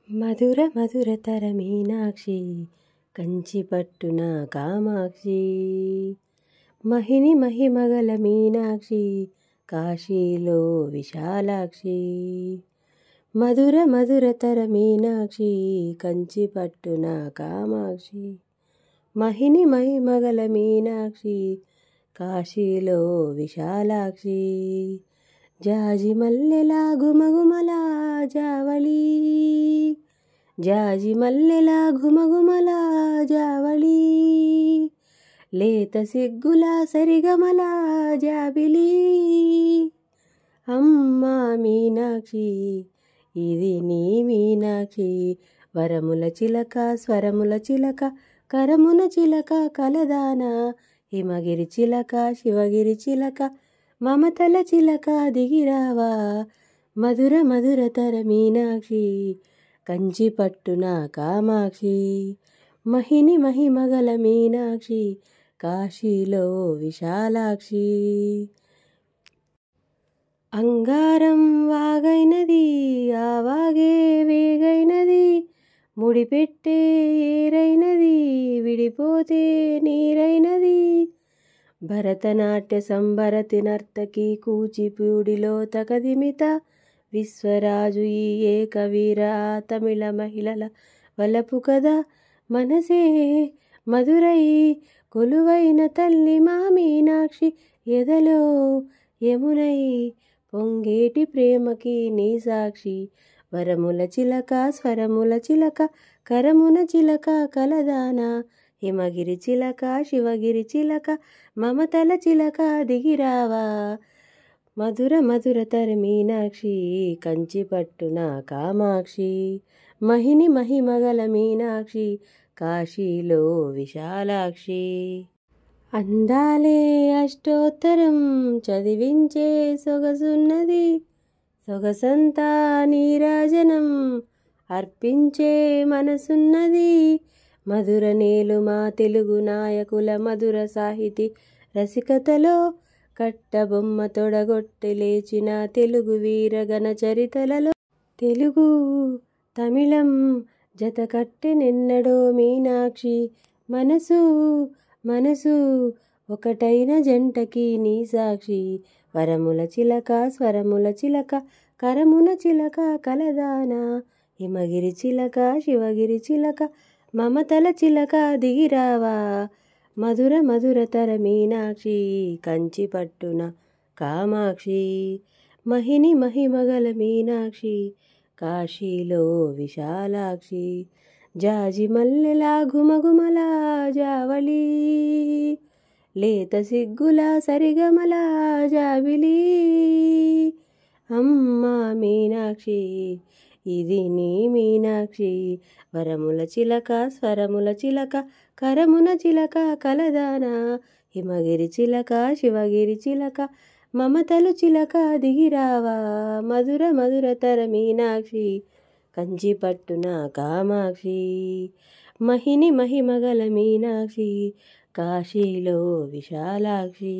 మధుర మధురతర మీనాక్షి కంచి పట్టున కామాక్షి మహిని మహిమగల మీనాక్షి కాశీలో విశాలాక్షి మధుర మధురతర మీనాక్షి కంచి పట్టున కామాక్షి మహిని మహిమగల మీనాక్షి కాశీలో విశాలాక్షి జాజి మల్లెలా గుమగుమలా జావళి జాజి మల్లెలా గుమగుమలా జావళి లేత సిగ్గులా సరిగమలా జాబిలి అమ్మా మీనాక్షి ఇది నీ మీనాక్షి వరముల చిలక స్వరముల చిలక కరమున చిలక కలదాన హిమగిరి చిలక శివగిరి చిలక మమతల చిలక దిగిరావా మధుర మధురతర మీనాక్షి కంచి పట్టున కామాక్షి మహిని మహిమగల మీనాక్షి కాశీలో విశాలాక్షి అంగారం వాగైనది ఆ వాగే వేగైనది ముడిపెట్టే ఏరైనది విడిపోతే నీరైనది భరతనాట్య సంభరతి నర్తకి కూచిపూడిలో తకదిమిత విశ్వరాజు ఈ ఏకవీర తమిళ మహిళల వలపు కదా మనసే మధురై కొలువైన తల్లి మా మీనాక్షి ఎదలో యమునై పొంగేటి ప్రేమకి నీ సాక్షి వరముల చిలక స్వరముల చిలక కరమున చిలక కలదాన హిమగిరి చిలక శివగిరి చిలక మమతల చిలక దిగిరావా మధుర మధురతర మీనాక్షి కంచి పట్టున కామాక్షి మహిని మహిమగల మీనాక్షి కాశీలో విశాలాక్షి అందాలే అష్టోత్తరం చదివించే సొగసున్నది సొగసంతా నీరాజనం అర్పించే మనసున్నది మధుర నేలు మా తెలుగు నాయకుల మధుర సాహితీ రసికతలో కట్టబొమ్మ తొడగొట్టి లేచిన తెలుగు వీరగణ చరితలలో తెలుగు తమిళం జత కట్టెనెన్నడో మీనాక్షి మనసు మనసు ఒకటైన జంటకి నీ సాక్షి వరముల చిలక స్వరముల చిలక కరమున చిలక కలదాన హిమగిరి చిలక శివగిరి చిలక మమతల చిలక దిగిరావా మధుర మధురతర మీనాక్షి కంచి పట్టున కామాక్షి మహిని మహిమగల మీనాక్షి కాశీలో విశాలాక్షి జాజి మల్లెలా గుమగుమలా జావళి లేత సిగ్గులా సరిగమలా జాబిలి అమ్మా మీనాక్షి ఇది నీ మీనాక్షి వరముల చిలక స్వరముల చిలక కరమున చిలక కలదాన హిమగిరి చిలక శివగిరి చిలక మమతలు చిలక దిగిరావా మధుర మధురతర మీనాక్షి కంచి పట్టున కామాక్షి మహిని మహిమగల మీనాక్షి కాశీలో విశాలాక్షి